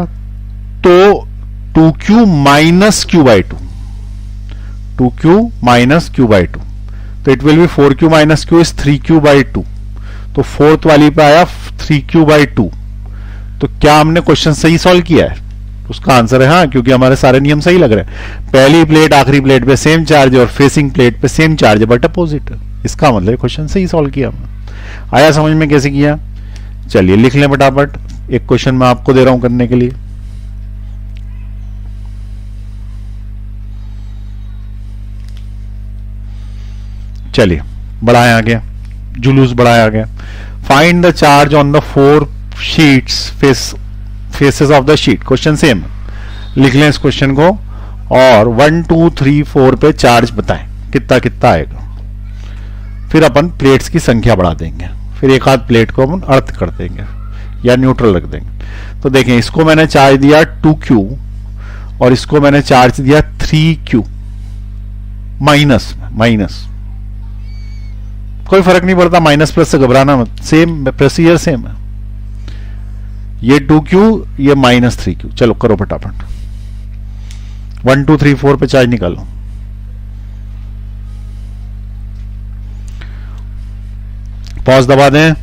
तो 2Q minus Q by 2, 2Q minus Q by 2, तो it will B 4Q minus Q is 3Q by 2। तो फोर्थ वाली पे आया 3Q बाई 2। तो क्या हमने क्वेश्चन सही सॉल्व किया है, उसका आंसर है हाँ, क्योंकि हमारे सारे नियम सही लग रहे हैं। पहली प्लेट आखिरी प्लेट पे सेम चार्ज है और फेसिंग प्लेट पे सेम चार्ज है बट अपोजिट। इसका मतलब क्वेश्चन सही सॉल्व किया हमने। आया समझ में कैसे किया, चलिए लिख लें फटाफट। एक क्वेश्चन मैं आपको दे रहा हूं करने के लिए। चलिए बढ़ाया आ गया, जुलूस बढ़ाया आ गया। Find the charge on the 4 sheets faces of the sheet, question same, लिख लें इस क्वेश्चन को, और 1 2 3 4 पे चार्ज बताएं कितना कितना आएगा। फिर अपन प्लेट्स की संख्या बढ़ा देंगे, फिर एक आध प्लेट को अपन अर्थ कर देंगे या न्यूट्रल रख देंगे। तो देखें, इसको मैंने चार्ज दिया 2Q और इसको मैंने चार्ज दिया 3Q, माइनस कोई फर्क नहीं पड़ता, माइनस प्लस से घबराना मत, सेम प्रोसीजर सेम है। ये 2Q, ये -3Q। चलो करो फटाफट, 1 2 3 4 पे चार्ज निकालो। पॉज दबा दें।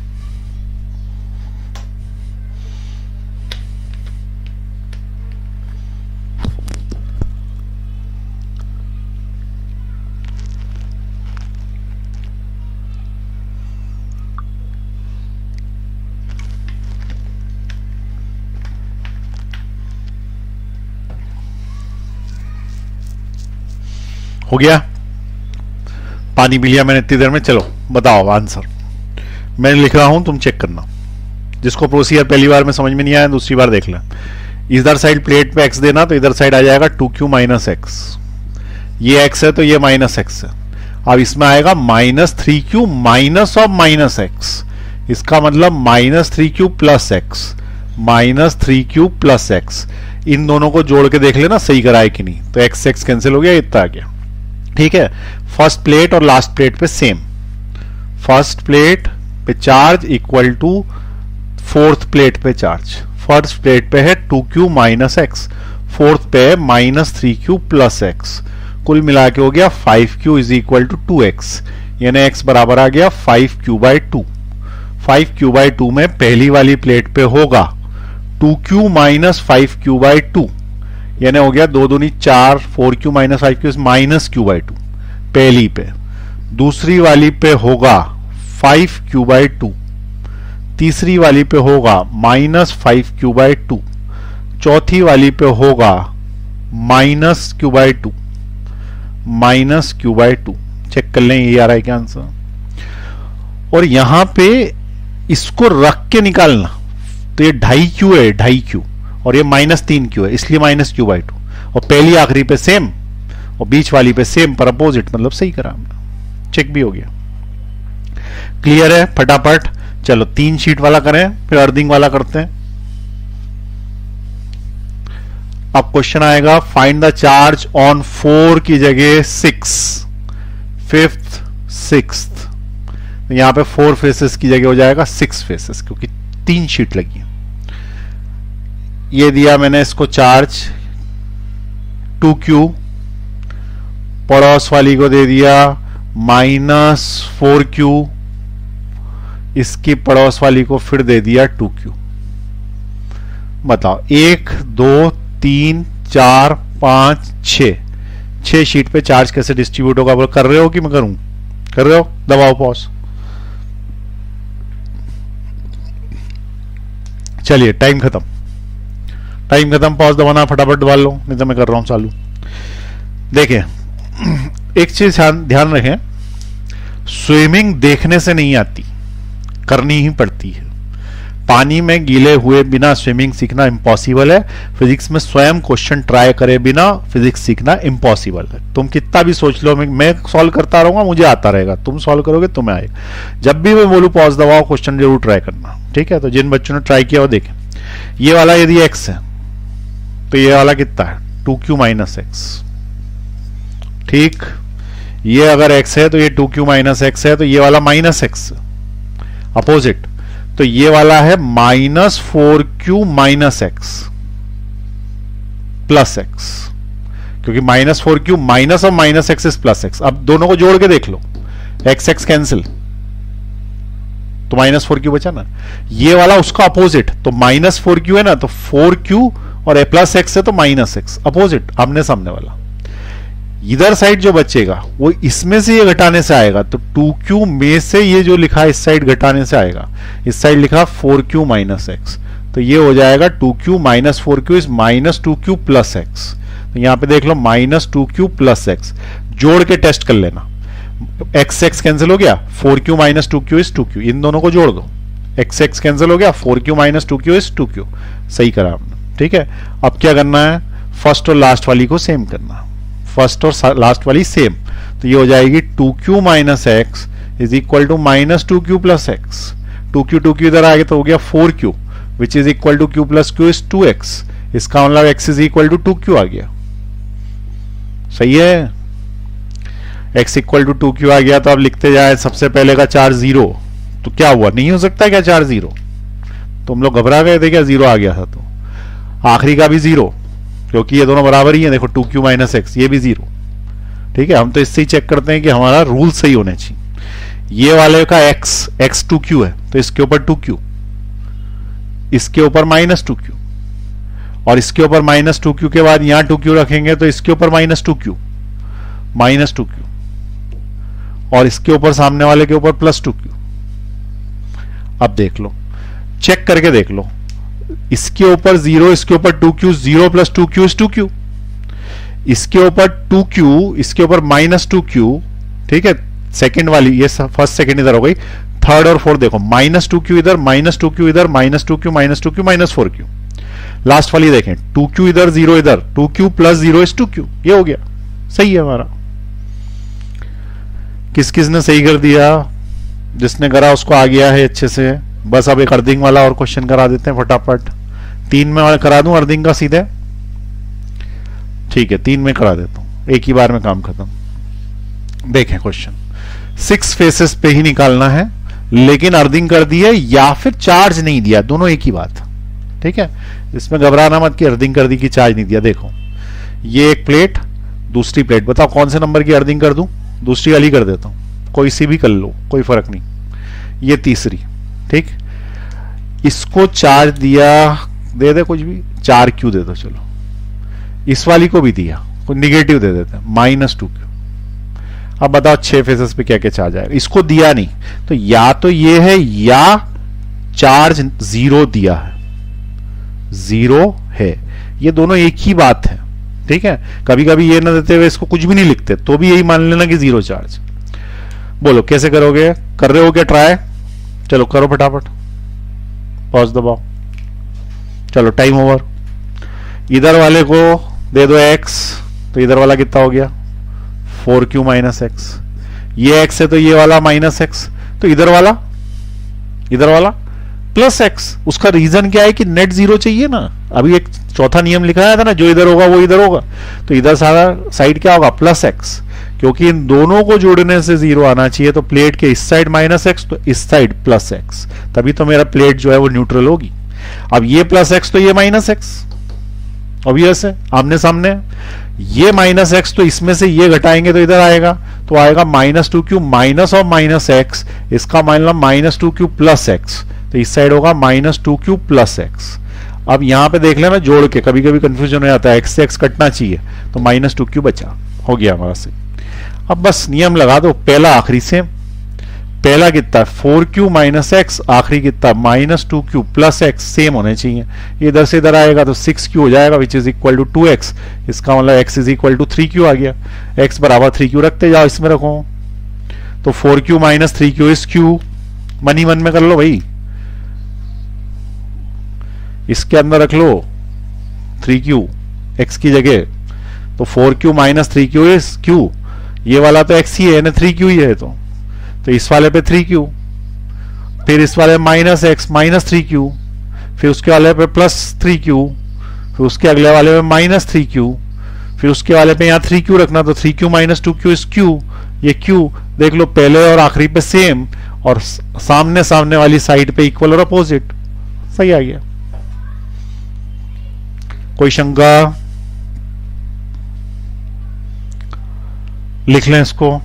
हो गया, पानी पी लिया मैंने इतनी देर में। चलो बताओ आंसर, मैं लिख रहा हूं, तुम चेक करना। जिसको प्रोसीजर पहली बार में समझ में नहीं आया दूसरी बार देख लें। इधर साइड प्लेट पे x देना, तो इधर साइड आ जाएगा 2Q - x। ये x है तो ये -x है। अब इसमें आएगा -3Q माइनस ऑफ -x, इसका मतलब -3Q + x, -3Q + x। इन दोनों को जोड़ के देख लेना सही करा है कि नहीं। तो x कैंसिल हो गया, इतना आ गया। ठीक है, फर्स्ट प्लेट और लास्ट प्लेट पे सेम, फर्स्ट प्लेट पे charge equal to fourth plate पे चार्ज। फर्स्ट प्लेट पे है 2Q - x, फोर्थ पे है -3Q + x। कुल मिला के हो गया 5Q = 2x, यानी x बराबर आ गया 5Q/2। 5Q/2 में पहली वाली प्लेट पे होगा 2Q - 5Q/2, यानी हो गया 2 दूनी 4, 4Q - 5Q -Q/2 पहली पे। दूसरी वाली पे होगा 5Q/2, तीसरी वाली पे होगा -5Q/2, चौथी वाली पे होगा -Q/2, -Q/2। चेक कर लें ये आ रहा है क्या आंसर। और यहां पे इसको रख के निकालना, तो ये 2.5Q है, 2.5Q, और ये -3Q है, इसलिए -Q/2। और पहली आखिरी पे सेम और बीच वाली पे सेम, पर अपोजिट, मतलब सही करा हमने। चेक भी हो गया। क्लियर है? फटाफट चलो 3 शीट वाला करें, फिर अर्थिंग वाला करते हैं। अब क्वेश्चन आएगा, फाइंड द चार्ज ऑन 4 की जगह 6, 5th 6th। यहां पे 4 फेसेस की जगह हो जाएगा 6 फेसेस, क्योंकि 3 शीट लगी है। ये दिया मैंने इसको चार्ज 2Q, पड़ोस वाली को दे दिया -4Q, इसकी पड़ोस वाली को फिर दे दिया 2Q। बताओ 1 2 3 4 5 6 शीट पे चार्ज कैसे डिस्ट्रीब्यूट होगा? बोल कर रहे हो कि मैं करूं? कर रहे हो? दबाओ पॉज। चलिए टाइम खत्म, टाइम खत्म। पॉज दबाना फटाफट दबा लो, नहीं तो मैं कर रहा हूं चालू। देखिए एक चीज ध्यान रखें, स्विमिंग देखने से नहीं आती, करनी ही पड़ती है। पानी में गीले हुए बिना स्विमिंग सीखना इम्पॉसिबल है। फिजिक्स में स्वयं क्वेश्चन ट्राई करे बिना फिजिक्स सीखना इम्पॉसिबल है। तुम कितना भी सोच लो, मैं सॉल्व करता रहूंगा, मुझे आता रहेगा, तुम सॉल्व करोगे तुम्हें आएगा। जब भी मैं बोलूं पॉज दबाओ, क्वेश्चन जरूर ट्राई करना, ठीक है? तो जिन बच्चों ने ट्राई किया वो देखें। ये वाला यदि x है तो ये वाला कितना है? 2Q - x। ठीक, ये अगर x है तो ये 2Q - x है, तो ये वाला -x अपोजिट, तो ये वाला है -4Q - x प्लस x, क्योंकि -4Q माइनस और -x इज +x। अब दोनों को जोड़ के देख लो, x कैंसिल, तो -4Q बचा ना। ये वाला उसका अपोजिट, तो -4Q है ना, तो 4Q और +x है तो -x, अपोजिट, आमने सामने वाला। इधर साइड जो बचेगा वो इसमें से ये घटाने से आएगा, तो 2Q में से ये जो लिखा है इस साइड घटाने से आएगा। इस साइड लिखा 4Q - x, तो ये हो जाएगा 2Q - 4Q is -2Q + x। तो यहां पे देख लो -2Q + x, जोड़ के टेस्ट कर लेना। x कैंसिल हो गया, 4Q - 2Q इज 2Q, इन दोनों को जोड़ दो, x कैंसिल हो गया, 4Q - 2Q इज 2Q। सही करा आपने। ठीक है, अब क्या करना है, फर्स्ट और लास्ट वाली को सेम करना, फर्स्ट और लास्ट वाली सेम, तो ये हो जाएगी 2q minus x is equal to minus 2q plus x, 2q इधर आ गया तो हो गया 4q which is equal to q plus q is 2x, इसका मतलब x is equal to 2q आ गया, सही है, x इक्वल टू 2q आ गया। तो अब लिखते जाए, सबसे पहले का चार्ज 0, तो क्या हुआ, नहीं हो सकता क्या चार्ज 0, तो हम लोग घबरा गए थे क्या, 0 आ गया था, तो आखिरी का भी 0, क्योंकि ये दोनों बराबर ही है, देखो 2q माइनस एक्स, ये भी 0, ठीक है, हम तो इससे ही चेक करते हैं कि हमारा रूल सही होने चाहिए। ये वाले का x 2q है, तो इसके ऊपर 2q, इसके ऊपर माइनस 2q, और इसके ऊपर माइनस 2q के बाद यहां 2q रखेंगे तो इसके ऊपर माइनस 2q, और इसके ऊपर सामने वाले के ऊपर प्लस 2q। अब देख लो, चेक करके देख लो, इसके ऊपर 0, इसके ऊपर 2q, 0 plus 2q is 2q, इसके ऊपर 2q, इसके ऊपर माइनस 2q, ठीक है, सेकंड वाली, ये फर्स्ट सेकंड इधर हो गई, थर्ड और फोर्थ देखो, माइनस 2q इधर, माइनस 2q इधर, minus 2q minus 2q minus 4q, last वाली देखें 2q इधर, 0 इधर, 2q प्लस 0 इज 2q, ये हो गया, सही है हमारा। किस किस ने सही कर दिया, जिसने करा उसको आ गया है अच्छे से। बस अब एक अर्थिंग वाला और क्वेश्चन करा देते हैं फटाफट, 3 में और करा दूं अर्थिंग का सीधे, ठीक है 3 में करा देता हूं, एक ही बार में काम खत्म। देखें क्वेश्चन, 6 फेसेस पे ही निकालना है, लेकिन अर्थिंग कर दी है या फिर चार्ज नहीं दिया, दोनों एक ही बात, ठीक है, इसमें घबराना मत कि अर्थिंग कर दी कि चार्ज नहीं दिया। देखो ये एक प्लेट, दूसरी प्लेट, बताओ कौन से नंबर की अर्थिंग कर दूं, दूसरी वाली कर देता हूं, कोई सी भी कर लो, कोई फर्क नहीं, ये तीसरी, ठीक, इसको चार्ज दिया, दे दे कुछ भी, 4q दे दो, चलो इस वाली को भी दिया, कोई निगेटिव दे देते हैं, माइनस 2q। अब बताओ 6 फेसेस पे क्या क्या चार्ज आएगा, इसको दिया नहीं तो या तो ये है या चार्ज 0 दिया है, 0 है, ये दोनों एक ही बात है, ठीक है, कभी कभी ये ना देते हुए इसको कुछ भी नहीं लिखते तो भी यही मान लेना कि 0 चार्ज। बोलो कैसे करोगे, कर रहे हो क्या ट्राई, चलो करो फटाफट, पॉज दबाओ, चलो टाइम ओवर। इधर वाले को दे दो x, तो इधर वाला कितना हो गया 4q माइनस एक्स, ये x है तो ये वाला माइनस एक्स, तो इधर वाला प्लस एक्स। उसका रीजन क्या है कि नेट 0 चाहिए ना, अभी एक चौथा नियम लिखा था ना, जो इधर होगा वो इधर होगा, तो इधर सारा साइड क्या होगा प्लस एक्स, क्योंकि इन दोनों को जोड़ने से 0 आना चाहिए, तो प्लेट के इस साइड माइनस एक्स तो इस साइड प्लस एक्स, तभी तो मेरा प्लेट जो है वो न्यूट्रल होगी। अब ये प्लस एक्स तो ये माइनस एक्स, ऑब्वियस है, आमने सामने, ये माइनस एक्स तो इसमें से ये घटाएंगे तो इधर आएगा, तो आएगा minus 2q minus of minus x, इसका मतलब माइनस 2q प्लस एक्स, तो इस साइड होगा माइनस 2q प्लस एक्स। अब यहां पे देख लेना जोड़ के, कभी कभी कंफ्यूजन हो जाता है, एक्स से एक्स कटना चाहिए, तो माइनस 2q बचा, हो गया हमारा से। अब बस नियम लगा दो, पहला आखिरी से, पहला कितना 4q माइनस एक्स, आखिरी कितना minus 2q plus x, same होने चाहिए, इधर से इधर आएगा तो 6q हो जाएगा विच इज इक्वल टू 2x, इसका मतलब x is equal to 3q आ गया, x बराबर 3q रखते जाओ, इसमें रखो, तो 4q minus 3q is q, मन ही मन में कर लो भाई, इसके अंदर रख लो 3q x की जगह, तो 4q minus 3q is q, ये वाला तो x ही है ना, 3q ही है, तो इस वाले पे 3q, फिर इस वाले माइनस एक्स माइनस 3q, फिर उसके वाले पे प्लस 3q, फिर उसके अगले वाले पे माइनस 3q, फिर उसके वाले पे यहाँ 3q रखना, तो 3q minus 2q is q, ये q देख लो पहले और आखिरी पे सेम, और सामने सामने वाली साइड पे इक्वल और अपोजिट, सही आ गया। कोई शंका, लिख लें इसको।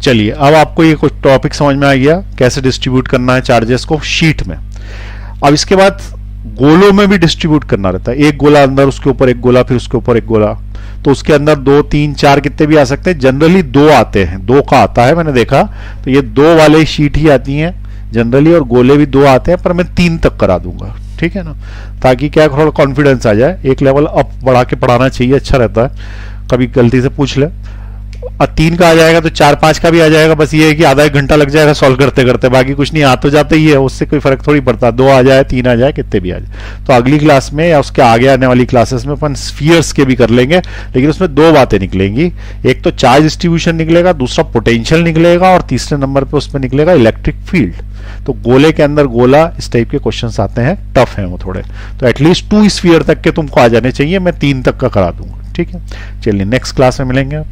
चलिए अब आपको ये कुछ टॉपिक समझ में आ गया, कैसे डिस्ट्रीब्यूट करना है चार्जेस को शीट में। अब इसके बाद गोलों में भी डिस्ट्रीब्यूट करना रहता है, एक गोला अंदर, उसके ऊपर एक गोला, फिर उसके ऊपर एक गोला, तो उसके अंदर 2 3 4 कितने भी आ सकते हैं, जनरली 2 आते हैं, 2 का आता है, मैंने देखा, तो ये 2 वाले शीट ही आती हैं जनरली, और गोले भी 2 आते हैं, पर मैं 3 तक करा दूंगा, ठीक है ना, ताकि क्या थोड़ा कॉन्फिडेंस आ जाए, एक लेवल अप बढ़ा के पढ़ाना चाहिए, अच्छा रहता है, कभी गलती से पूछ ले। और 3 का आ जाएगा तो 4 5 का भी आ जाएगा, बस ये है कि आधा एक घंटा लग जाएगा सॉल्व करते करते, बाकी कुछ नहीं, आ तो जाते ही है, उससे कोई फर्क थोड़ी पड़ता, 2 आ जाए 3 आ जाए कितने भी आ जाए। तो अगली क्लास में या उसके आगे आने वाली क्लासेस में अपन स्फीयर्स के भी कर लेंगे, लेकिन उसमें 2 बातें निकलेंगी, एक तो चार्ज डिस्ट्रीब्यूशन निकलेगा, दूसरा पोटेंशियल निकलेगा, और तीसरे नंबर पे उसमें निकलेगा इलेक्ट्रिक फील्ड। तो गोले के अंदर गोला, इस टाइप के क्वेश्चंस आते हैं, टफ हैं वो थोड़े, तो एटलीस्ट 2 स्फीयर तक के तुमको आ जाने चाहिए, मैं 3 तक का करा दूंगा, ठीक है। चलिए नेक्स्ट क्लास में मिलेंगे।